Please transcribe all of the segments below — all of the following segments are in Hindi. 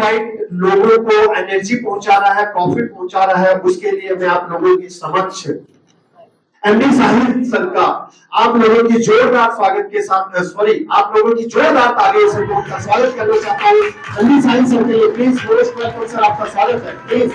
वाइड लोगों को एनर्जी पहुंचा रहा है, प्रॉफिट पहुंचा रहा है, उसके लिए मैं आप लोगों के समक्ष एमडी साहिल सर का आप लोगों की जोरदार स्वागत के साथ आप लोगों की जोरदार तालियों से उनका स्वागत करना चाहता हूँ। एमडी साहिल सर के लिए प्लीज मोस्ट वेलकम सर, आपका स्वागत है प्लीज।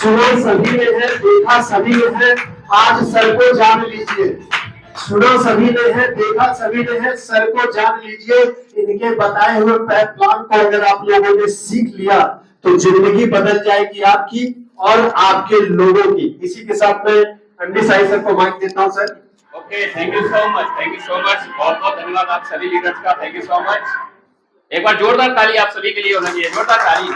सुना सभी ने है, देखा सभी ने है, आज सर को जान लीजिए। सुना सभी ने है, देखा सभी ने है, सर को जान लीजिए। इनके बताए हुए प्लान को अगर आप लोगों ने सीख लिया तो जिंदगी बदल जाएगी आपकी और आपके लोगों की। इसी के साथ में एमडी साहिल सर को माइक देता हूं sir. Okay, thank you so much, thank you so much. बहुत बहुत धन्यवाद आप सभी लीडर्स का, थैंक यू सो मच। एक बार जोरदार ताली आप सभी के लिए होना चाहिए, जोरदार ताली।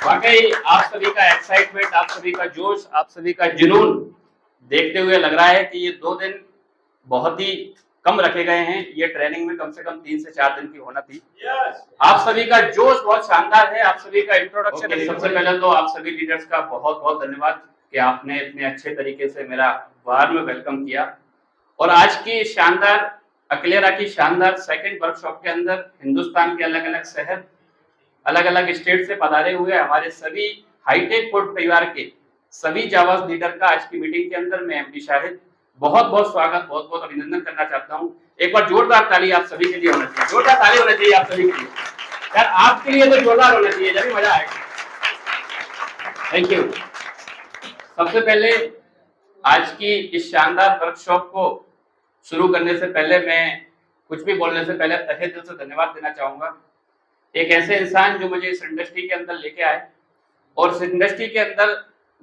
वाकई आप सभी का एक्साइटमेंट, आप सभी का जोश, आप सभी का जुनून देखते हुए लग रहा है कि ये 2 दिन बहुत ही कम रखे गए हैं। ये ट्रेनिंग में कम से कम 3 से 4 दिन की होना थी। आप सभी का जोश बहुत शानदार है। आप सभी का इंट्रोडक्शन सबसे पहले तो आप सभी लीडर्स का बहुत बहुत धन्यवाद कि आपने इतने अच्छे तरीके से मेरा वार में वेलकम किया। और आज की शानदार अकलेरा की शानदार सेकंड वर्कशॉप के अंदर हिंदुस्तान के अलग अलग शहर, अलग अलग स्टेट से पधारे हुए हमारे सभी हाईटेक पोर्ट परिवार के सभी जावाज लीडर का आज की मीटिंग के अंदर मैं एमडी शाहिद बहुत बहुत स्वागत, बहुत बहुत अभिनंदन करना चाहता हूं। एक बार जोरदार ताली आप सभी के लिए होना चाहिए, जोरदार ताली होना चाहिए आप सभी के लिए। यार आपके लिए तो जोरदार होना चाहिए, जब भी मजा आएगा। Thank you. सबसे पहले आज की इस शानदार वर्कशॉप को शुरू करने से पहले, मैं कुछ भी बोलने से पहले तहे दिल से धन्यवाद देना चाहूंगा एक ऐसे इंसान जो मुझे इस इंडस्ट्री के अंदर लेके आए और इस इंडस्ट्री के अंदर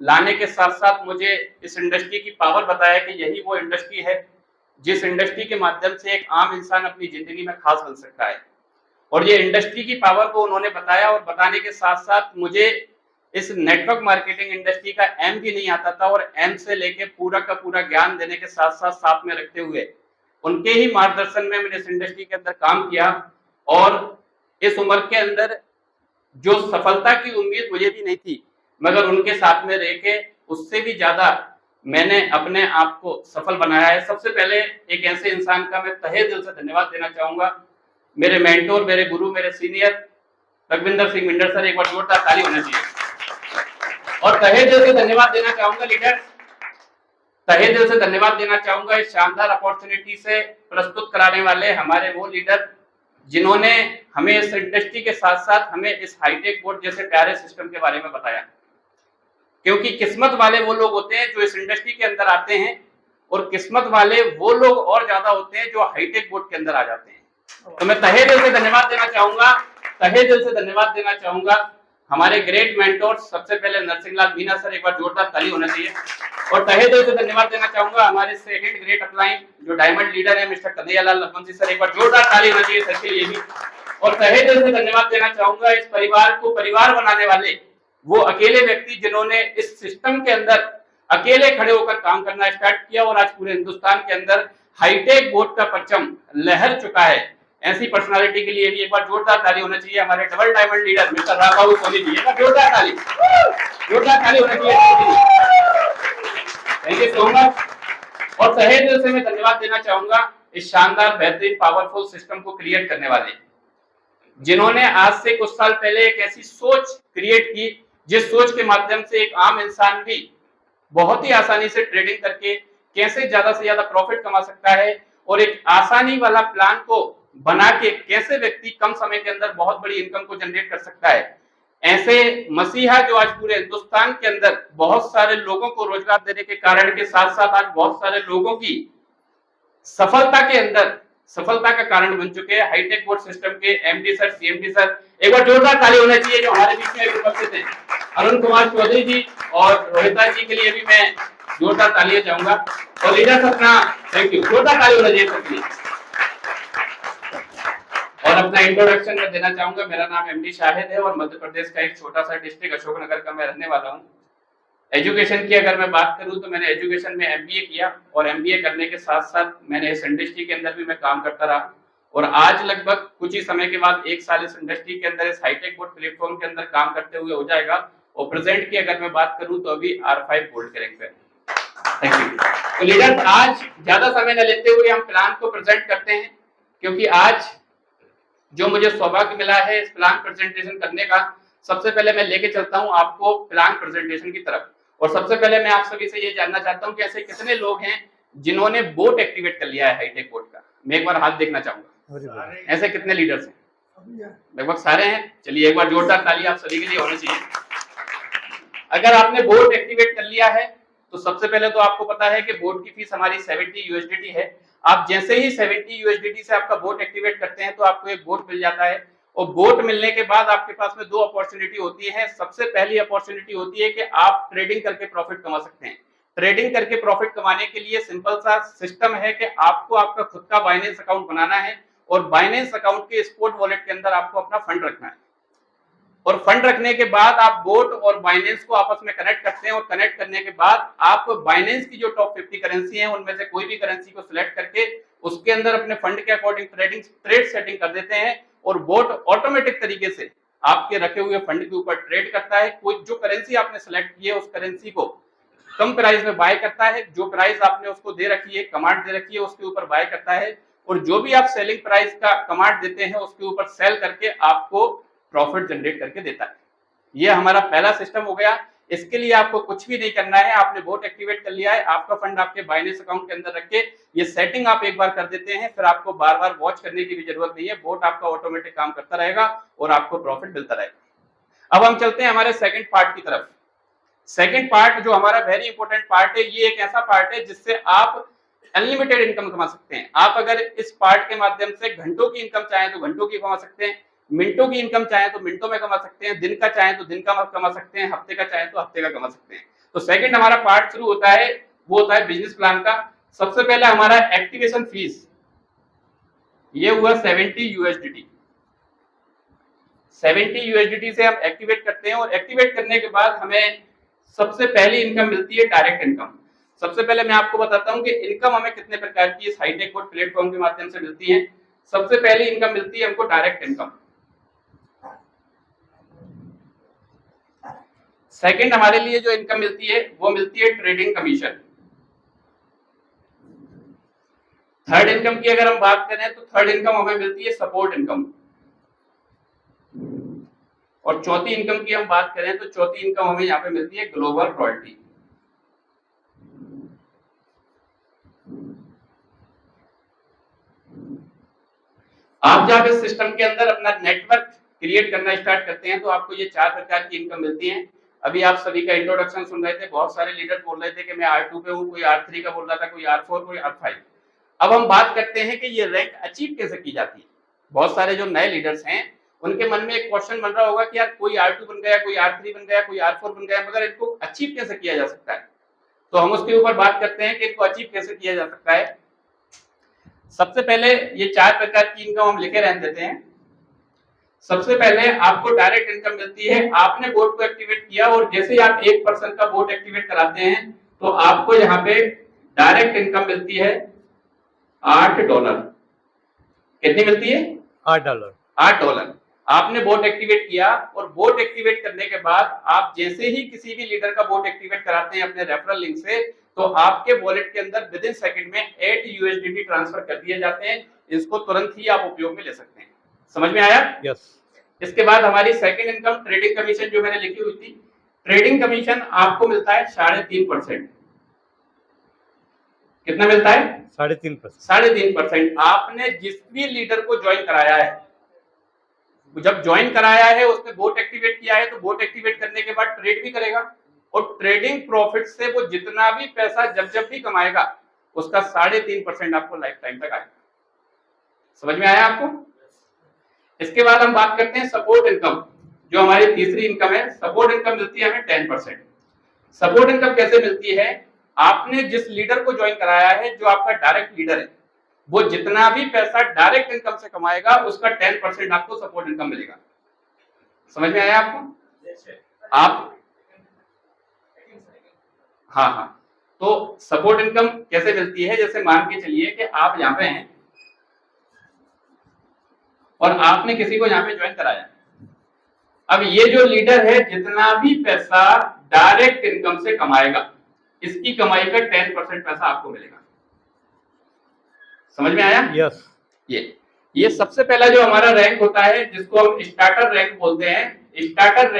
लाने के साथ साथ मुझे इस इंडस्ट्री की पावर बताया कि यही वो इंडस्ट्री है जिस इंडस्ट्री के माध्यम से एक आम इंसान अपनी जिंदगी में खास बन सकता है। और ये इंडस्ट्री की पावर को उन्होंने बताया और बताने के साथ साथ मुझे इस नेटवर्क मार्केटिंग इंडस्ट्री का एम भी नहीं आता था और एम से लेके पूरा का पूरा ज्ञान देने के साथ साथ में रखते हुए उनके ही मार्गदर्शन में मैंने इस इंडस्ट्री के अंदर काम किया। और इस उम्र के अंदर जो सफलता की उम्मीद मुझे भी नहीं थी, मगर उनके साथ में रह के उससे भी ज्यादा मैंने अपने आप को सफल बनाया है। सबसे पहले एक ऐसे इंसान का मैं तहे दिल से धन्यवाद देना चाहूंगा, मेरे मेंटोर, मेरे गुरु, मेरे सीनियर रघविंदर सिंह मिंडर सर। एक बार जोरदार ताली होना चाहिए। और तहे दिल से धन्यवाद देना चाहूंगा लीडर, तहे दिल से धन्यवाद देना चाहूंगा इस शानदार अपॉर्चुनिटी से प्रस्तुत कराने वाले हमारे वो लीडर जिन्होंने हमें इस इंडस्ट्री के साथ साथ हमें इस हाईटेक पोर्ट जैसे प्यारे सिस्टम के बारे में बताया। क्योंकि किस्मत वाले वो लोग होते हैं जो इस इंडस्ट्री के अंदर आते हैं और किस्मत वाले वो लोग और ज्यादा होते हैं जो हाईटेक पोर्ट के अंदर आ जाते हैं। तो मैं तहे दिल से धन्यवाद देना चाहूंगा, तहे दिल से धन्यवाद देना चाहूंगा हमारे ग्रेट मेंटोर, सबसे पहले नरसिंहलाल मीना सर। एक बार जोरदार ताली होना चाहिए। और तहे दिल से धन्यवाद देना चाहूंगा हमारे सेकंड ग्रेट अपलाइन जो डायमंड लीडर है मिस्टर कन्हैयालाल लखमंसी सर। एक बार जोरदार ताली होना चाहिए सर के लिए भी। और तहे दिल से धन्यवाद देना चाहूंगा इस परिवार को परिवार बनाने वाले वो अकेले व्यक्ति जिन्होंने इस सिस्टम के अंदर अकेले खड़े होकर काम करना स्टार्ट किया और आज पूरे हिंदुस्तान के अंदर हाईटेक बोर्ड का परचम लहर चुका है। ऐसी पर्सनालिटी के लिए भी एक बार जोरदार ताली होना चाहिए हमारे double diamond leader mister Raghav Soni ji. एक बार जोरदार ताली होना चाहिए। Thank you so much. और तहे दिल से मैं धन्यवाद देना चाहूंगा इस शानदार बेहतरीन पावरफुल सिस्टम को क्रिएट करने वाले जिन्होंने आज से कुछ साल पहले एक ऐसी सोच क्रिएट की जिस सोच के माध्यम से एक आम इंसान भी बहुत ही आसानी से ट्रेडिंग करके कैसे ज्यादा से ज्यादा प्रॉफिट कमा सकता है और एक आसानी वाला प्लान को बना के कैसे व्यक्ति कम समय के अंदर बहुत बड़ी इनकम को जनरेट कर सकता है। ऐसे मसीहा जो आज पूरे हिंदुस्तान के अंदर बहुत सारे लोगों को रोजगार देने के कारण के साथ साथ आज बहुत सारे लोगों की सफलता के अंदर सफलता का कारण बन चुके हैं हाईटेक बोर्ड सिस्टम के एमडी सर, सीएमडी सर। एक बार जोरदार ताली होना चाहिए जो हमारे बीच में उपस्थित हैं। अरुण कुमार चौधरी जी और रोहिता जी के लिए भी मैं जोरदार तालियां चाहूंगा। और लीडर अपना थैंक यू, जोरदार ताली होना चाहिए सबके लिए। और अपना इंट्रोडक्शन में देना चाहूंगा, मेरा नाम एमडी शाहिद है और मध्य प्रदेश का एक छोटा सा डिस्ट्रिक्ट अशोकनगर का मैं रहने वाला हूँ। एजुकेशन की अगर मैं बात करूं तो मैंने एजुकेशन में एमबीए किया और एमबीए करने के साथ साथ मैंने इस इंडस्ट्री के अंदर भी मैं काम करता रहा और आज लगभग कुछ ही समय के बाद 1 साल इस इंडस्ट्री के अंदर इस हाईटेक बोर्ड प्लेटफॉर्म के अंदर काम करते हुए हो जाएगा और प्रेजेंट की अगर मैं बात करूं तो अभी R5 गोल्ड के रैंक पे। Thank you. तो लीडर, आज ज्यादा समय न लेते हुए हम प्लान को प्रेजेंट करते हैं, क्योंकि आज जो मुझे सौभाग्य मिला है इस प्लान प्रेजेंटेशन करने का, सबसे पहले मैं लेके चलता हूं आपको प्लान प्रेजेंटेशन की तरफ। और सबसे पहले मैं आप सभी से ये जानना चाहता हूं कि ऐसे कितने लोग हैं जिन्होंने बोट एक्टिवेट कर लिया है हाईटेक बोट का। मैं एक बार हाथ देखना चाहूंगा, ऐसे कितने लीडर्स हैं? लगभग सारे हैं। चलिए एक बार जोरदार ताली आप सभी के लिए होनी चाहिए। अगर आपने बोट एक्टिवेट कर लिया है तो सबसे पहले तो आपको पता है कि बोट की फीस हमारी 70 USDT है। आप जैसे ही 70 USDT से आपका बोट एक्टिवेट करते हैं तो आपको एक बोट मिल जाता है और बोट मिलने के बाद आपके पास में 2 अपॉर्चुनिटी होती है। सबसे पहली अपॉर्चुनिटी होती है कि आप ट्रेडिंग करके प्रॉफिट कमा सकते हैं। ट्रेडिंग करके प्रॉफिट कमाने के लिए सिंपल सा सिस्टम है कि आपको आपका खुद का बाइनेंस अकाउंट बनाना है और बाइनेंस अकाउंट के स्पॉट वॉलेट के अंदर आपको अपना फंड रखना है और फंड रखने के बाद आप बोट और बाइनेंस को आपस में कनेक्ट करते हैं और कनेक्ट करने के बाद आप बाइनेंस की जो टॉप 50 करेंसी है उनमें से कोई भी करेंसी को सिलेक्ट करके उसके अंदर अपने फंड के अकॉर्डिंग ट्रेड सेटिंग कर देते हैं और बोट ऑटोमेटिक तरीके से आपके रखे हुए फंड के ऊपर ट्रेड करता है। कोई जो करेंसी आपने सेलेक्ट की है उस करेंसी को कम प्राइस में बाय करता है, जो प्राइस आपने उसको दे रखी है, कमांड दे रखी है, उसके ऊपर बाय करता है और जो भी आप सेलिंग प्राइस का कमांड देते हैं उसके ऊपर सेल करके आपको प्रॉफिट जनरेट करके देता है। ये हमारा पहला सिस्टम हो गया। इसके लिए आपको कुछ भी नहीं करना है, आपने बोट एक्टिवेट कर लिया है, आपका फंड आपके बाइनेंस अकाउंट के अंदर रख के ये सेटिंग आप एक बार कर देते हैं, फिर आपको बार बार वॉच करने की भी जरूरत नहीं है। बोट आपका ऑटोमेटिक काम करता रहेगा और आपको प्रॉफिट मिलता रहेगा। अब हम चलते हैं हमारे सेकंड पार्ट की तरफ। सेकंड पार्ट जो हमारा वेरी इंपॉर्टेंट पार्ट है, ये एक ऐसा पार्ट है जिससे आप अनलिमिटेड इनकम कमा सकते हैं। आप अगर इस पार्ट के माध्यम से घंटों की इनकम चाहें तो घंटों की कमा सकते हैं, मिनटों की इनकम चाहे तो मिनटों में कमा सकते हैं, दिन का चाहे तो दिन का कमा सकते हैं, हफ्ते का चाहे तो हफ्ते का कमा सकते हैं। तो सेकंड हमारा पार्ट शुरू होता है, वो होता है बिजनेस प्लान का। सबसे पहले हमारा एक्टिवेशन फीस ये हुआ 70 USDT। 70 USDT से हम एक्टिवेट करते हैं और एक्टिवेट करने के बाद हमें सबसे पहली इनकम मिलती है डायरेक्ट इनकम। सबसे पहले मैं आपको बताता हूं कि इनकम हमें कितने प्रकार की इस हाईटेक बोर्ड प्लेटफॉर्म के माध्यम से मिलती है। सबसे पहली इनकम मिलती है हमको डायरेक्ट इनकम। सेकंड हमारे लिए जो इनकम मिलती है वो मिलती है ट्रेडिंग कमीशन। थर्ड इनकम की अगर हम बात करें तो थर्ड इनकम हमें मिलती है सपोर्ट इनकम। और चौथी इनकम की हम बात करें तो चौथी इनकम हमें यहाँ पे मिलती है ग्लोबल रॉयल्टी। आप जब इस सिस्टम के अंदर अपना नेटवर्क क्रिएट करना स्टार्ट करते हैं तो आपको ये 4 प्रकार की इनकम मिलती है। अभी आप सभी का इंट्रोडक्शन सुन रहे थे, बहुत सारे लीडर बोल रहे थे कि मैं R2 पे हूँ, कोई R3 का बोल रहा था, कोई R4, कोई R5। अब हम बात करते हैं कि ये रैंक अचीव कैसे की जाती है। बहुत सारे जो नए लीडर्स हैं उनके मन में एक क्वेश्चन बन रहा होगा कि यार कोई R2 बन गया, कोई R3 बन गया, कोई R4 बन गया, मगर इनको अचीव कैसे किया जा सकता है। तो हम उसके ऊपर बात करते हैं कि इनको अचीव कैसे किया जा सकता है। सबसे पहले ये 4 प्रकार की इनकम हम लिखे रहने देते हैं। सबसे पहले आपको डायरेक्ट इनकम मिलती है। आपने बोट को एक्टिवेट किया और जैसे ही आप 1% का बोट एक्टिवेट कराते हैं तो आपको यहाँ पे डायरेक्ट इनकम मिलती है $8। कितनी मिलती है? $8। आपने बोट एक्टिवेट किया और बोट एक्टिवेट करने के बाद आप जैसे ही किसी भी लीडर का बोट एक्टिवेट कराते हैं अपने रेफरल लिंक से तो आपके वॉलेट के अंदर विद इन सेकंड में 8 USDT ट्रांसफर कर दिए जाते हैं। इसको तुरंत ही आप उपयोग में ले सकते हैं। समझ में आया? यस। इसके बाद हमारी सेकंड इनकम ट्रेडिंग कमीशन जो मैंने लिखी हुई थी। ट्रेडिंग कमीशन आपको मिलता है 3.5%। कितना मिलता है? 3.5%। आपने जिस भी लीडर को ज्वाइन कराया है, जब ज्वाइन कराया है उसने बोट एक्टिवेट किया है तो बोट एक्टिवेट करने के बाद ट्रेड भी करेगा और ट्रेडिंग प्रॉफिट से वो जितना भी पैसा जब भी कमाएगा उसका 3.5% आपको लाइफ टाइम तक आएगा। समझ में आया आपको? इसके बाद हम बात करते हैं सपोर्ट इनकम, जो हमारी तीसरी इनकम है। सपोर्ट इनकम मिलती है हमें 10%। सपोर्ट इनकम कैसे मिलती है? आपने जिस लीडर को ज्वाइन कराया है, जो आपका डायरेक्ट लीडर है, वो जितना भी पैसा डायरेक्ट इनकम से कमाएगा उसका 10% आपको सपोर्ट इनकम मिलेगा। समझ में आया आपको? आप हाँ हाँ, तो सपोर्ट इनकम कैसे मिलती है, जैसे मान के चलिए कि आप यहाँ पे हैं और आपने किसी को यहाँ पे ज्वाइन कराया। अब ये जो लीडर है जितना भी पैसा डायरेक्ट इनकम से कमाएगा, इसकी कमाई का 10% पैसा आपको मिलेगा। समझ में आया? यस। ये सबसे पहला जो हमारा रैंक होता है जिसको हम स्टार्टर रैंक बोलते हैं। स्टार्टर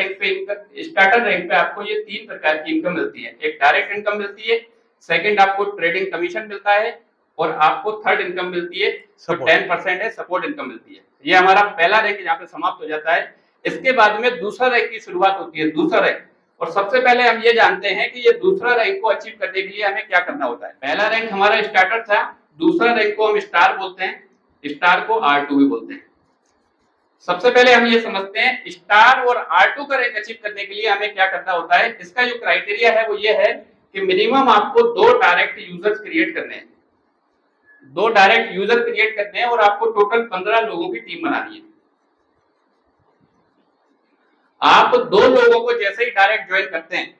रैंक पे आपको ये 3 प्रकार की इनकम मिलती है। एक डायरेक्ट इनकम मिलती है, सेकंड आपको ट्रेडिंग कमीशन मिलता है और आपको थर्ड इनकम मिलती है जो 10% है, सपोर्ट इनकम मिलती है। ये हमारा पहला रैंक यहाँ पे समाप्त हो जाता है। इसके बाद में दूसरा रैंक की शुरुआत होती है, दूसरा रैंक। और सबसे पहले हम ये जानते हैं कि ये दूसरा रैंक को अचीव करने के लिए हमें क्या करना होता है। पहला रैंक हमारा स्टार्टर था, दूसरा रैंक को हम स्टार बोलते हैं, स्टार को R2 भी बोलते हैं। सबसे पहले हम ये समझते हैं स्टार और R2 का रैंक अचीव करने के लिए हमें क्या करना होता है। इसका जो क्राइटेरिया है वो ये है कि मिनिमम आपको 2 डायरेक्ट यूजर्स क्रिएट करने हैं, 2 डायरेक्ट यूजर क्रिएट करने हैं और आपको टोटल 15 लोगों की टीम बनानी है। आप 2 लोगों को जैसे ही डायरेक्ट ज्वाइन करते हैं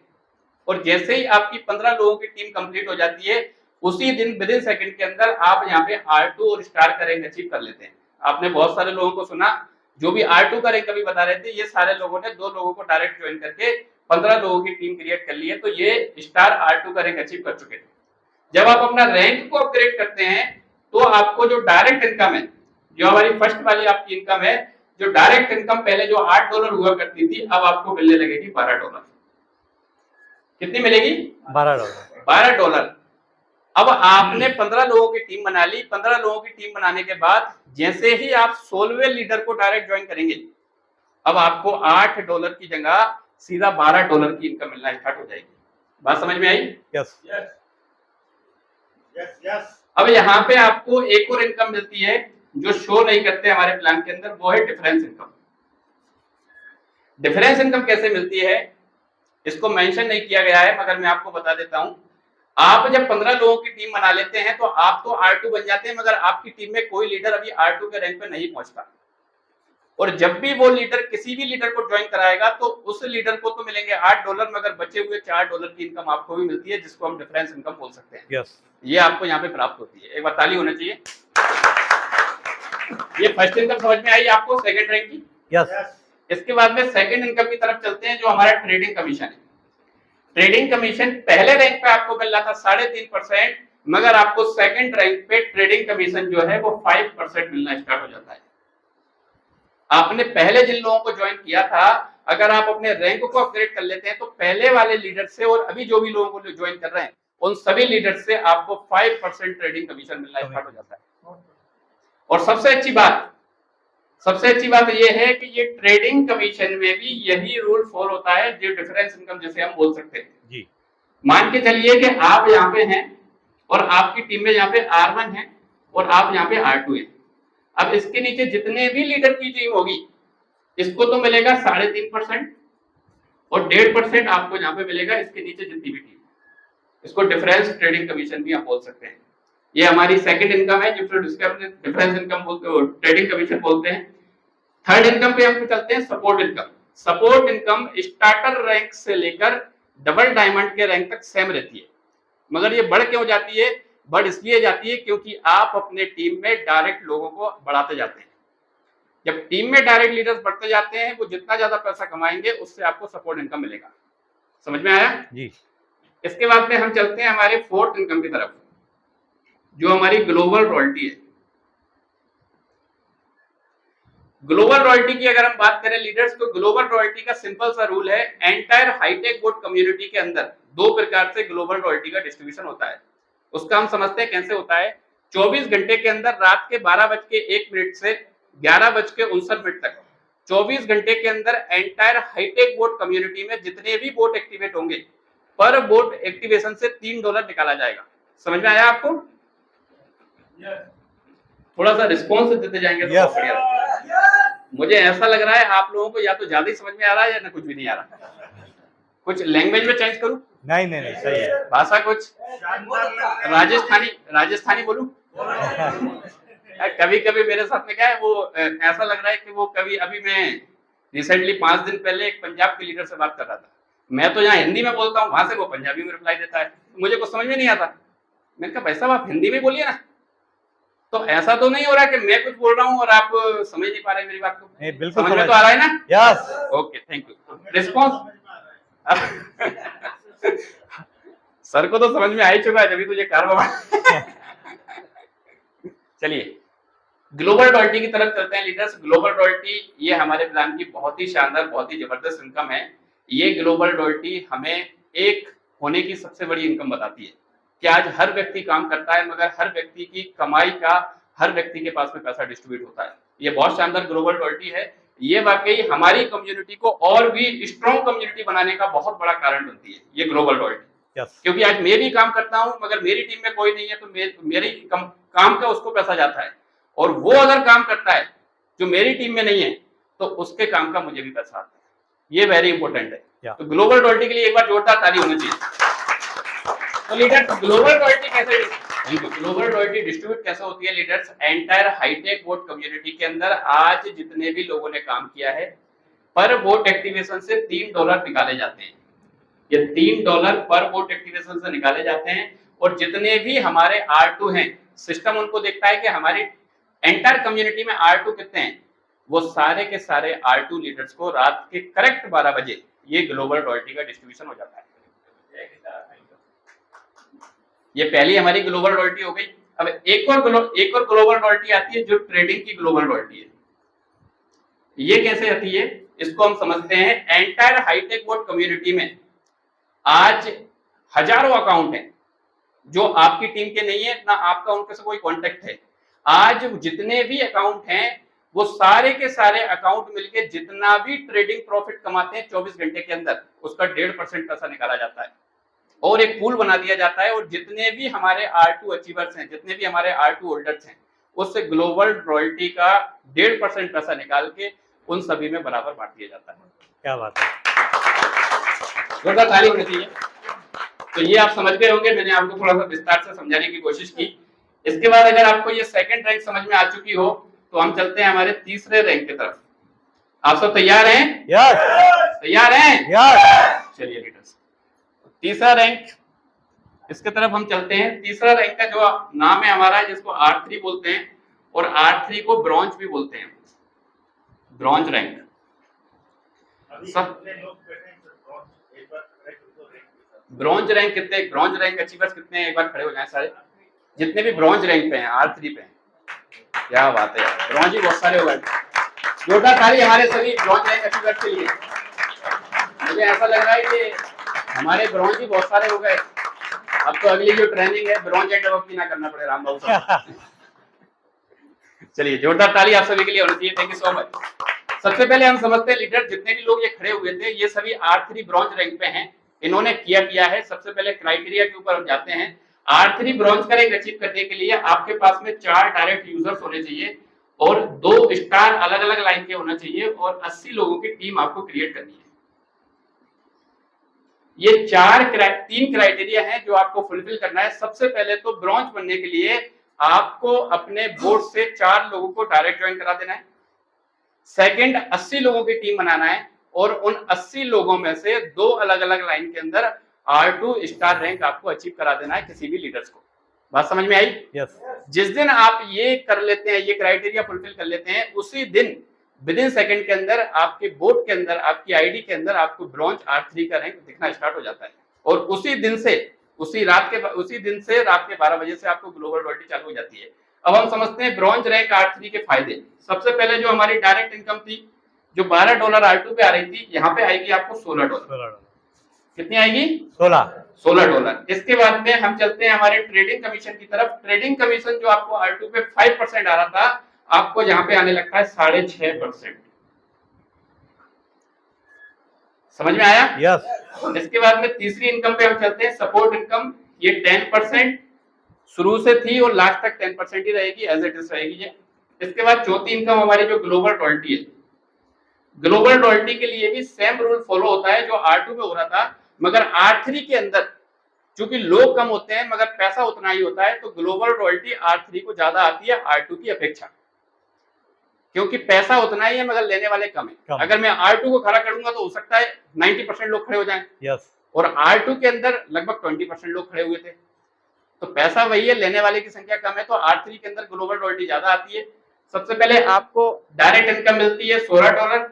और जैसे ही आपकी 15 लोगों की टीम कंप्लीट हो जाती है, उसी दिन विद इन सेकंड के अंदर आप यहाँ पे R2 और स्टार का रैंक अचीव कर लेते हैं। आपने बहुत सारे लोगों को सुना जो भी R2 का रैंक अभी बता रहे थे, ये सारे लोगों ने 2 लोगों को डायरेक्ट ज्वाइन करके 15 लोगों की टीम क्रिएट कर ली है, तो ये स्टार R2 का रैंक अचीव कर चुके हैं। जब आप अपना रैंक को अपग्रेड करते हैं तो आपको जो डायरेक्ट इनकम है, जो हमारी फर्स्ट वाली आपकी इनकम है, जो डायरेक्ट इनकम पहले जो $8 हुआ करती थी, अब आपको मिलने लगेगी $12। कितनी मिलेगी? $12। अब आपने 15 लोगों की टीम बना ली। 15 लोगों की टीम बनाने के बाद जैसे ही आप 16वें लीडर को डायरेक्ट ज्वाइन करेंगे, अब आपको $8 की जगह सीधा $12 की इनकम मिलना स्टार्ट हो जाएगी। बात समझ में आई? यस। अब यहाँ पे आपको एक और इनकम मिलती है जो शो नहीं करते हमारे प्लान के अंदर, वो है डिफरेंस इनकम। डिफरेंस इनकम कैसे मिलती है इसको मेंशन नहीं किया गया है, मगर मैं आपको बता देता हूं। आप जब 15 लोगों की टीम बना लेते हैं तो आप तो R2 बन जाते हैं, मगर आपकी टीम में कोई लीडर अभी R2 के रैंक पे नहीं पहुंचता। और जब भी वो लीडर किसी भी लीडर को ज्वाइन कराएगा तो उस लीडर को तो मिलेंगे $8, मगर बचे हुए $4 की इनकम आपको भी मिलती है, जिसको हम डिफरेंस इनकम बोल सकते हैं। यस। ये आपको यहाँ पे प्राप्त होती है। एक बार ताली होना चाहिए। ये फर्स्ट इनकम समझ में आई आपको, सेकंड रैंक की? यस। इसके बाद में सेकंड इनकम की तरफ चलते हैं, जो हमारा ट्रेडिंग कमीशन है। ट्रेडिंग कमीशन पहले रैंक पे आपको मिल रहा था 3.5%, मगर आपको सेकंड रैंक पे ट्रेडिंग कमीशन जो है वो 5% मिलना स्टार्ट हो जाता है। आपने पहले जिन लोगों को ज्वाइन किया था, अगर आप अपने रैंक को अपग्रेड कर लेते हैं तो पहले वाले लीडर से और अभी जो भी लोगों को ज्वाइन कर रहे हैं उन सभी लीडर से आपको 5% ट्रेडिंग कमीशन मिलना स्टार्ट हो जाता है। और सबसे अच्छी बात ये है कि ये ट्रेडिंग कमीशन में भी यही रूल फॉलो होता है जो डिफरेंस इनकम जैसे हम बोल सकते हैं जी। मान के चलिए कि आप यहाँ पे हैं और आपकी टीम में यहाँ पे R1 है और आप यहाँ पे R2 है। अब इसके नीचे जितने भी लीडर की टीम होगी, इसको तो मिलेगा 3.5% और 1.5% आपको यहाँ पे मिलेगा इसके नीचे जितनी भी टीम। इसको डिफरेंस ट्रेडिंग कमीशन भी आप बोल सकते हैं। ये हमारी सेकंड इनकम है जिसको डिफरेंस इनकम बोलते हैं, ट्रेडिंग कमीशन बोलते हैं। थर्ड इनकम पे हम चलते हैं support income. Support income starter rank से लेकर डबल डायमंड के रैंक तक सेम रहती है, मगर ये बढ़ क्यों जाती है? बढ़ इसलिए जाती है क्योंकि आप अपने टीम में डायरेक्ट लोगों को बढ़ाते जाते हैं। जब टीम में डायरेक्ट लीडर्स बढ़ते जाते हैं, वो जितना ज्यादा पैसा कमाएंगे उससे आपको सपोर्ट इनकम मिलेगा। समझ में आया जी? इसके बाद में हम चलते हैं हमारे फोर्थ इनकम की तरफ, जो हमारी ग्लोबल रॉयल्टी है। ग्लोबल रॉयल्टी की अगर हम बात करें लीडर्स, तो ग्लोबल रॉयल्टी का सिंपल सा रूल है, एंटायर हाईटेक बोट कम्युनिटी के अंदर 2 प्रकार से ग्लोबल रॉयल्टी का डिस्ट्रीब्यूशन होता है। उसका हम समझते हैं कैसे होता है। 24 घंटे के अंदर रात के 12:01 से 11:59 तक 24 घंटे के अंदर एंटायर हाईटेक बोट कम्युनिटी में जितने भी बोट एक्टिवेट होंगे, पर बोट एक्टिवेशन से $3 निकाला जाएगा। समझ में आया आपको? थोड़ा सा रिस्पॉन्स देते जाएंगे तो बहुत बढ़िया लगेगा। मुझे ऐसा लग रहा है आप लोगों को या तो ज्यादा ही समझ में आ रहा है या ना कुछ भी नहीं आ रहा। कुछ लैंग्वेज में चेंज करूं? नहीं सही है। भाषा कुछ राजस्थानी बोलूं? कभी कभी मेरे साथ में क्या है, वो ऐसा लग रहा है कि वो कभी अभी मैं रिसेंटली 5 दिन पहले एक पंजाब के लीडर से बात कर रहा था, मैं तो यहाँ हिंदी में बोलता हूँ, वहां से वो पंजाबी में रिप्लाई देता है, मुझे कुछ समझ में नहीं आता। मैंने कहा भाई साहब आप हिंदी में बोलिए ना। तो ऐसा तो नहीं हो रहा कि मैं कुछ बोल रहा हूँ और आप समझ नहीं पा रहे मेरी बात को? बिल्कुल समझ में तो आ रहा है ना? Yes. Okay, thank you. Response sir को तो समझ में आ ही चुका है, जब तुझे कार चलिए ग्लोबल रॉयल्टी की तरफ चलते हैं लीडर्स। ग्लोबल रॉयल्टी ये हमारे प्लान की बहुत ही शानदार, बहुत ही जबरदस्त इनकम है। ये ग्लोबल रॉयल्टी हमें एक होने की सबसे बड़ी इनकम बताती है कि आज हर व्यक्ति काम करता है, मगर हर व्यक्ति की कमाई का हर व्यक्ति के पास में पैसा डिस्ट्रीब्यूट होता है। ये बहुत शानदार ग्लोबल रॉयल्टी है। ये वाकई हमारी कम्युनिटी को और भी स्ट्रॉन्ग कम्युनिटी बनाने का बहुत बड़ा कारण बनती है ये ग्लोबल रॉयल्टी। क्योंकि आज मैं भी काम करता हूं मगर मेरी टीम में कोई नहीं है, तो मेरी काम का उसको पैसा जाता है, और वो अगर काम करता है जो मेरी टीम में नहीं है तो उसके काम का मुझे भी पैसा आता है। ये वेरी इंपॉर्टेंट है। तो ग्लोबल रॉयल्टी के लिए एक बार जोरदार ताली होनी चाहिए। तो लीडर्स ग्लोबल रॉयल्टी कैसे, ग्लोबल रॉयल्टी डिस्ट्रीब्यूट कैसे होती है leaders? Entire hi-tech vote community के अंदर आज जितने भी लोगों ने काम किया है पर वोट एक्टिवेशन से $3 निकाले जाते हैं। ये $3 पर वोट एक्टिवेशन से निकाले जाते हैं, और जितने भी हमारे R2 हैं, सिस्टम उनको देखता है कि हमारी एंटायर कम्युनिटी में R2 कितने हैं, वो सारे के सारे R2 लीडर्स को रात के करेक्ट 12 बजे ये ग्लोबल रॉयल्टी का डिस्ट्रीब्यूशन हो जाता है। ये पहली हमारी ग्लोबल रॉयल्टी हो गई। अब एक और ग्लोबल रॉयल्टी आती है जो ट्रेडिंग की ग्लोबल रॉयल्टी है। ये कैसे आती है इसको हम समझते हैं। एंटायर हाईटेक वोट कम्युनिटी में आज हजारों अकाउंट हैं जो आपकी टीम के नहीं है, ना आपका उनके से कोई कांटेक्ट है। आज जितने भी अकाउंट हैं वो सारे के सारे अकाउंट मिलके जितना भी ट्रेडिंग प्रॉफिट कमाते हैं 24 घंटे के अंदर उसका 1.5% पैसा निकाला जाता है और एक पूल बना दिया जाता है, और जितने भी हमारे R2 अचीवर्स हैं, जितने भी हमारे R2 होल्डर्स हैं, उससे ग्लोबल रॉयल्टी का 1.5% पैसा निकाल के उन सभी में बराबर बांट दिया जाता है। क्या बात है, जोरदार ताली होनी चाहिए। तो ये आप समझ गए होंगे, मैंने आपको थोड़ा सा विस्तार से समझाने की कोशिश की। इसके बाद अगर आपको ये सेकंड रैंक समझ में आ चुकी हो तो हम चलते हैं हमारे तीसरे रैंक की तरफ। आप सब तैयार हैं? यस। तैयार हैं? यस। चलिए लीडर्स, तीसरा रैंक इसके तरफ हम चलते हैं। तीसरा रैंक का जो नाम है हमारा, जिसको R3 बोलते हैं, और R3 को ब्रॉन्ज भी बोलते हैं, ब्रॉन्ज रैंक। ब्रॉन्ज रैंक कितने, ब्रॉन्ज रैंक अचीवर्स कितने हैं? एक बार खड़े हो जाएं सारे, जितने भी ब्रॉन्ज रैंक पे हैं, R3 पे हैं। क्या बात है यार, ब्रॉन्ज ही बहुत सारे हो गए। जोरदार ताली हमारे सभी ब्रॉन्ज रैंक अचीवर्स के लिए। मुझे ऐसा लग रहा है कि हमारे ब्रॉन्ज ही बहुत सारे हो गए। अब तो अगली जो ट्रेनिंग है ब्रॉन्ज एंड अबव की ना करना पड़े राम बाबू साहब। चलिए जोरदार ताली आप सभी के लिए होनी चाहिए। Thank you so much. सबसे पहले हम समझते हैं लीडर, जितने भी लोग ये खड़े हुए थे ये सभी R3 ब्रॉन्ज रैंक पे हैं। इन्होंने किया है। सबसे पहले क्राइटेरिया के ऊपर हम जाते हैं। R3 ब्रॉन्ज का रैंक अचीव करने के लिए आपके पास में 4 डायरेक्ट यूजर्स होने चाहिए और 2 स्टार अलग अलग लाइन के होना चाहिए और 80 लोगों की टीम आपको क्रिएट करनी है। ये 3 क्राइटेरिया हैं जो आपको फुलफिल करना है। सबसे पहले तो ब्रॉन्ज बनने के लिए आपको अपने बोर्ड से 4 लोगों को डायरेक्ट ज्वाइन करा देना है। सेकंड, 80 लोगों की टीम बनाना है और उन 80 लोगों में से 2 अलग अलग लाइन के अंदर R2 स्टार रैंक आपको अचीव करा देना है किसी भी लीडर्स को। बात समझ में आई? यस। जिस दिन आप ये कर लेते हैं, ये क्राइटेरिया फुलफिल कर लेते हैं, उसी दिन विदिन सेकंड के अंदर आपके बोर्ड के अंदर, आपकी आईडी के अंदर आपको ब्रॉन्ज R3 का रैंक दिखना स्टार्ट हो जाता है। और उसी दिन से रात के 12 बजे से आपको ग्लोबल रॉयल्टी चालू हो जाती है। अब हम समझते हैं ब्रॉन्ज रैंक R3 के फायदे। सबसे पहले जो हमारी डायरेक्ट इनकम थी, जो $12 R2 पे आ रही थी, यहाँ पे आएगी आपको $16। कितनी आएगी? $16। इसके बाद में हम चलते हैं हमारे ट्रेडिंग कमीशन की तरफ। ट्रेडिंग कमीशन जो आपको R2 पे 5% आ रहा था, आपको यहाँ पे आने लगता है 6.5%। समझ में आया? यस। इसके बाद में तीसरी इनकम पे हम चलते हैं, सपोर्ट इनकम। ये 10% शुरू से थी और लास्ट तक 10% ही रहेगी, एज इट इज रहेगी। इसके बाद चौथी इनकम हमारी जो ग्लोबल रॉयल्टी है। ग्लोबल रॉयल्टी के लिए भी सेम रूल फॉलो होता है जो R2 में हो रहा था, मगर R3 के अंदर चूंकि लोग कम होते हैं मगर पैसा उतना ही होता है, तो ग्लोबल रॉयल्टी R3 को ज्यादा आती है R2 की अपेक्षा। क्योंकि पैसा उतना ही है मगर लेने वाले कम है। कम। अगर मैं R2 को खड़ा करूंगा तो हो सकता है 90% लोग खड़े हो जाएं, यस, और R2 के अंदर लगभग 20% लोग खड़े हुए थे। तो पैसा वही है, लेने वाले की संख्या कम है, तो R3 के अंदर ग्लोबल रॉयल्टी ज्यादा आती है। सबसे पहले आपको डायरेक्ट इनकम मिलती है $16,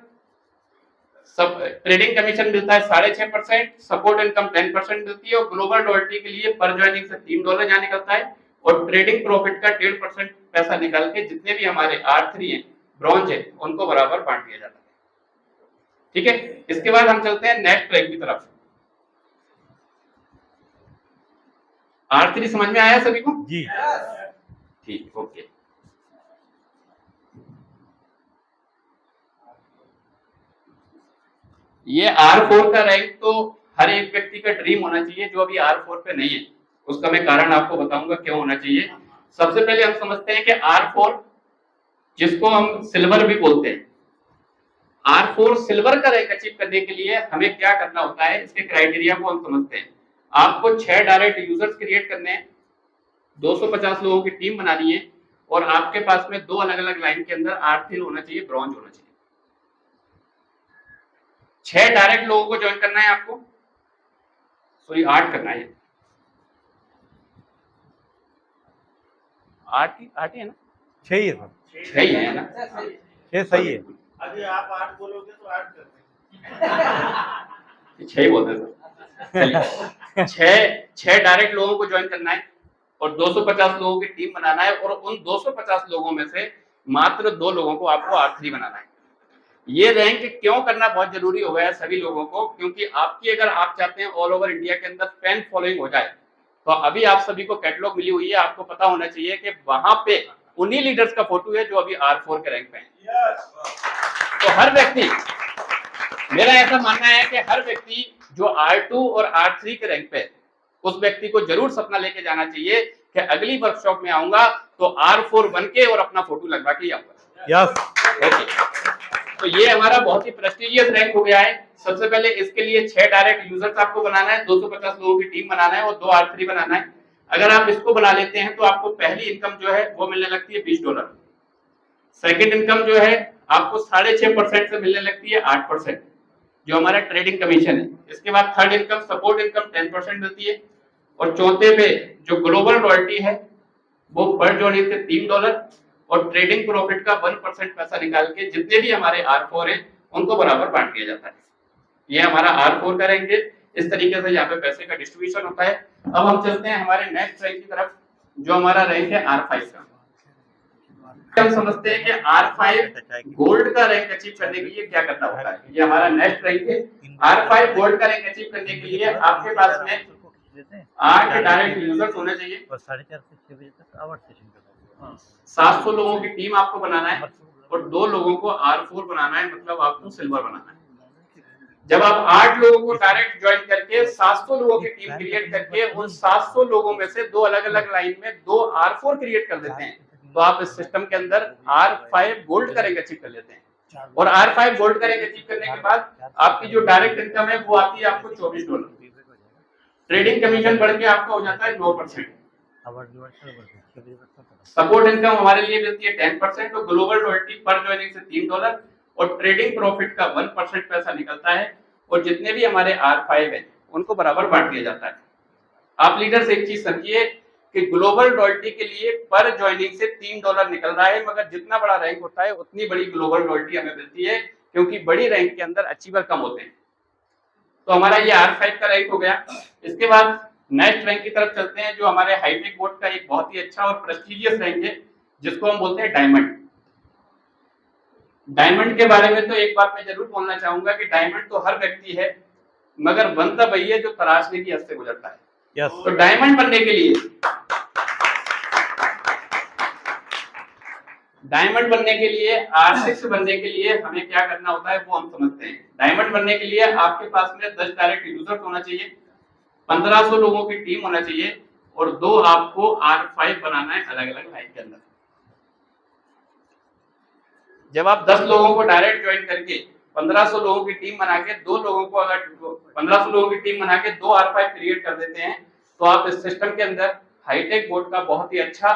सब ट्रेडिंग कमीशन मिलता है 6.5%, सपोर्ट इनकम 10% मिलती है, और ग्लोबल रॉयल्टी के लिए पर ज्वाइनिंग से $3 यहाँ निकलता है, और ट्रेडिंग प्रॉफिट का 1.5% पैसा निकाल के जितने भी हमारे R3 हैं, ब्रॉन्ज है, उनको बराबर बांट दिया जाता है। ठीक है, इसके बाद हम चलते हैं नेक्स्ट रैंक की तरफ। R3 समझ में आया सभी को? जी। ठीक, ओके। ये R4 का रैंक तो हर एक व्यक्ति का ड्रीम होना चाहिए, जो अभी R4 पे नहीं है उसका मैं कारण आपको बताऊंगा क्यों होना चाहिए। सबसे पहले हम समझते हैं कि R4 जिसको हम सिल्वर भी बोलते हैं, R4 सिल्वर का रैंक अचीव करने के लिए हमें क्या करना होता है, इसके क्राइटेरिया को हम समझते हैं। आपको 6 डायरेक्ट यूजर्स क्रिएट करने हैं, 250 लोगों की टीम बनानी है, और आपके पास में 2 अलग अलग लाइन के अंदर R3 होना चाहिए, ब्रॉन्ज होना चाहिए। 6 डायरेक्ट लोगों को ज्वाइन करना है आपको, सॉरी 8 करना है, 8 है ना? 6 ही है सर, 6 ही है ना? 6 सही है। अभी आप 8 बोलोगे तो 8 करते हैं। 6 ही बोलते हैं। 6 डायरेक्ट लोगों को ज्वाइन करना है और 250 लोगों की टीम बनाना है, और उन 250 लोगों में से मात्र 2 लोगों को आपको R3 बनाना है। ये रैंक क्यों करना बहुत जरूरी हो गया है सभी लोगों को, क्योंकि आपकी अगर आप चाहते हैं ऑल ओवर इंडिया के अंदर फैन फॉलोइंग हो जाए, तो अभी आप सभी को कैटलॉग मिली हुई है, आपको पता होना चाहिए कि वहां पे उन्हीं लीडर्स का फोटो है जो अभी R4 के रैंक पे हैं। तो हर व्यक्ति, मेरा ऐसा मानना है कि हर व्यक्ति जो R2 और R3 के रैंक पे है, उस व्यक्ति को जरूर सपना लेके जाना चाहिए कि अगली वर्कशॉप में आऊंगा तो R4 बन के और अपना फोटो लगवा के आऊंगा। यस, ओके, तो ये हमारा बहुत ही प्रेस्टिजियस रैंक हो गया है। सबसे पहले इसके लिए 6 डायरेक्ट यूजर्स आपको बनाना है, 250 लोगों की टीम बनाना है, और 2 R3 बनाना है। अगर आप इसको बना लेते हैं तो आपको पहली इनकम जो है वो मिलने लगती है $20। सेकंड इनकम जो है आपको 6.5% से मिलने लगती है 8%, जो हमारा ट्रेडिंग कमीशन है। इसके बाद थर्ड इनकम, सपोर्ट इनकम 10% मिलती है, और चौथे पे जो ग्लोबल रॉयल्टी है वो पर जोड़ी से $3, और ट्रेडिंग प्रॉफिट का 1% पैसा निकाल के जितने भी हमारे R4 हैं उनको बराबर बांट दिया जाता है। ये हमारा R4 का रैंक है। इस तरीके से यहाँ पे पैसे का डिस्ट्रीब्यूशन होता है। अब हम चलते हैं हमारे नेक्स्ट रैंक की तरफ, जो हमारा रैंक है R5 का। हम समझते हैं कि R5 गोल्ड का रैंक अचीव करने के लिए क्या करना होता है। ये हमारा नेक्स्ट रैंक है। R5 गोल्ड का रैंक अचीव करने के लिए आपके पास में 8 डायरेक्ट यूजर्स होने चाहिए, और 4:30 से 6 बजे तक आवर सेशन करना है। 700 लोगों की टीम आपको बनाना है, और 2 लोगों को R4 बनाना है, मतलब आपको सिल्वर बनाना है। जब आप 8 लोगों को डायरेक्ट ज्वाइन करके 700 लोगों की टीम क्रिएट करके उन 700 लोगों में से 2 अलग अलग लाइन में 2 R4 क्रिएट कर देते हैं, तो आप इस सिस्टम के अंदर R5 गोल्ड का रैंक अचीव कर लेते हैं। और R5 गोल्ड का रैंक अचीव करने के बाद आपकी जो डायरेक्ट इनकम है वो आती है आपको $24। ट्रेडिंग कमीशन बढ़ के आपका हो जाता है 9%। सपोर्ट इनकम हमारे लिए मिलती है 10%, और ग्लोबल रॉयल्टी पर ज्वाइनिंग से $3, और ट्रेडिंग प्रॉफिट का 1% पैसा निकलता है, और जितने भी हमारे R5 हैं उनको बराबर बांट दिया जाता है। आप लीडर्स एक चीज समझिए कि ग्लोबल रॉयल्टी के लिए पर ज्वाइनिंग से $3 निकल रहा है, मगर जितना बड़ा रैंक होता है उतनी बड़ी ग्लोबल रॉयल्टी हमें मिलती है, क्योंकि बड़ी रैंक के अंदर अचीवर कम होते हैं। तो हमारा ये R5 का रैंक हो गया। इसके बाद नेक्स्ट रैंक की तरफ चलते हैं, जो हमारे हाईटेक बोर्ड का एक बहुत ही अच्छा और प्रेस्टिजियस रैंक है, जिसको हम बोलते हैं डायमंड। डायमंड के बारे में तो एक बात मैं जरूर बोलना चाहूंगा कि डायमंड तो हर व्यक्ति है, मगर बनता वही है जो तराशने की हद से गुजरता है। यस, तो डायमंड बनने के लिए R6 बनने के लिए हमें क्या करना होता है वो हम समझते हैं। डायमंड बनने के लिए आपके पास में 10 डायरेक्ट यूजर्स होना चाहिए, 1500 लोगों की टीम होना चाहिए, और 2 आपको R5 बनाना है अलग अलग लाइन के अंदर। जब आप 10 लोगों को डायरेक्ट ज्वाइन करके 1500 लोगों की टीम बना के 2 लोगों को, अगर 1500 लोगों की टीम बना के 2 R5 क्रिएट कर देते हैं, तो आप इस सिस्टम के अंदर हाईटेक बोर्ड का बहुत ही अच्छा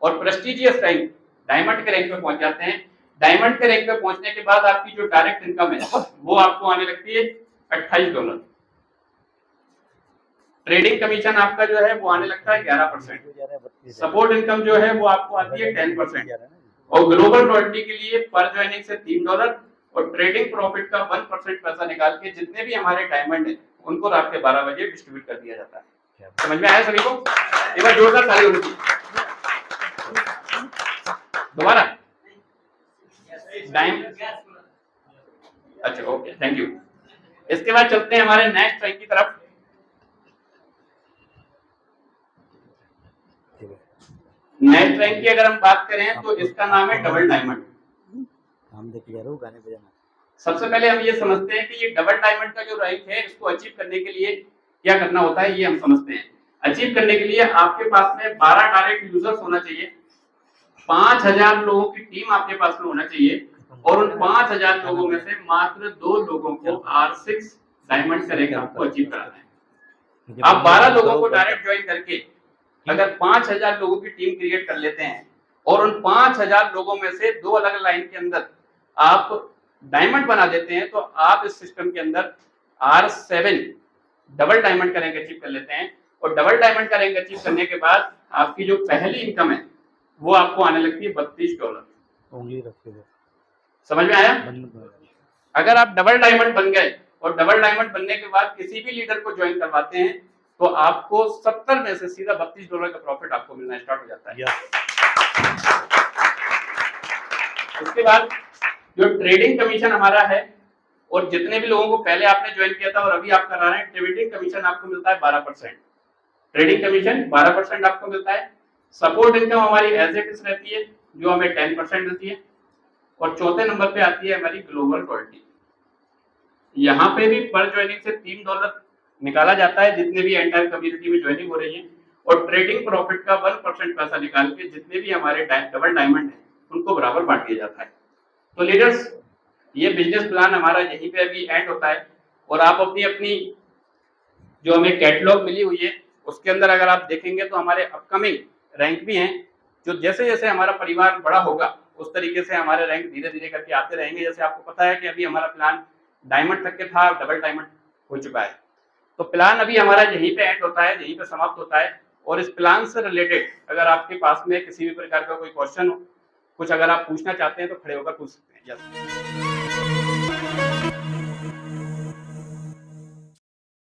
और प्रेस्टिजियस रैंक डायमंड के रैंक पे पहुंच जाते हैं। डायमंड के रैंक पे पहुंचने के बाद आपकी जो डायरेक्ट इनकम है वो आपको आने लगती है $28। ट्रेडिंग कमीशन आपका जो है वो आने लगता है 11%। सपोर्ट इनकम जो है वो आपको आती है 10%। और ग्लोबल रॉयल्टी के लिए पर ज्वाइनिंग से $3 और ट्रेडिंग प्रॉफिट का 1% पैसा निकाल के जितने भी हमारे डायमंड है उनको रात के 12 बजे डिस्ट्रीब्यूट कर दिया जाता है। समझ में आया सभी को? एक बार जोरदार ताली होनी चाहिए। दोबारा अच्छा ओके थैंक यू। इसके बाद चलते हैं हमारे नेक्स्ट रैंक की तरफ। नेक्स्ट रैंक की अगर हम बात करें तो इसका नाम है डबल डायमंड। हम देख जा रहे हो गाने बजाना। सबसे पहले हम ये समझते हैं कि ये डबल डायमंड का जो रैंक है इसको अचीव करने के लिए क्या करना होता है, ये हम समझते हैं। अचीव करने के लिए आपके पास में 12 डायरेक्ट यूजर्स होना चाहिए, 5000 लोगों की टीम आपके पास में होना चाहिए और उन 5000 लोगों में से मात्र 2 लोगों को R6 डायमंड का रैंक आपको अचीव कराना है। आप 12 लोगों को डायरेक्ट ज्वाइन करके अगर 5000 लोगों की टीम क्रिएट कर लेते हैं और उन 5000 लोगों में से 2 अलग लाइन के अंदर आप डायमंड बना देते हैं तो आप इस सिस्टम के अंदर R7 डबल डायमंड का रैंक अचीव कर लेते हैं। और डबल डायमंड का रैंक अचीव करने के बाद आपकी जो पहली इनकम है वो आपको आने लगती है $32। उंगली रख दो। समझ में आया? अगर आप डबल डायमंड बन गए और डबल डायमंड बनने के बाद किसी भी लीडर को ज्वाइन करवाते हैं तो आपको 70 में से सीधा $32 का प्रॉफिट आपको मिलना स्टार्ट हो जाता है। उसके बाद जो ट्रेडिंग कमीशन हमारा है और जितने भी लोगों को पहले आपने ज्वाइन किया था और अभी आप करा रहे हैं, ट्रेडिंग कमीशन आपको मिलता है 12%। ट्रेडिंग कमीशन 12% आपको मिलता है। सपोर्ट इनकम हमारी एज इट इज रहती है जो हमें 10% मिलती है। और चौथे नंबर पे आती है हमारी ग्लोबल रॉयल्टी। यहाँ पे भी पर ज्वाइनिंग से $3 निकाला जाता है जितने भी एंटायर कम्युनिटी में ज्वाइनिंग हो रही है और ट्रेडिंग प्रॉफिट का 1% पैसा निकाल के जितने भी हमारे डबल डायमंड है उनको बराबर बांट दिया जाता है। तो लीडर्स ये बिजनेस प्लान हमारा यहीं पे अभी एंड होता है और आप अपनी अपनी जो हमें कैटलॉग मिली हुई है उसके अंदर अगर आप देखेंगे तो हमारे अपकमिंग रैंक भी हैं जो जैसे जैसे हमारा परिवार बड़ा होगा उस तरीके से हमारे रैंक धीरे धीरे करके आते रहेंगे। जैसे आपको पता है कि अभी हमारा प्लान डायमंड तक के था, डबल डायमंड हो चुका है, तो प्लान अभी हमारा यहीं पे एंड होता है, यहीं पे समाप्त होता है। और इस प्लान से रिलेटेड अगर आपके पास में किसी भी प्रकार का कोई क्वेश्चन हो, कुछ अगर आप पूछना चाहते हैं तो खड़े होकर पूछ सकते हैं। यस।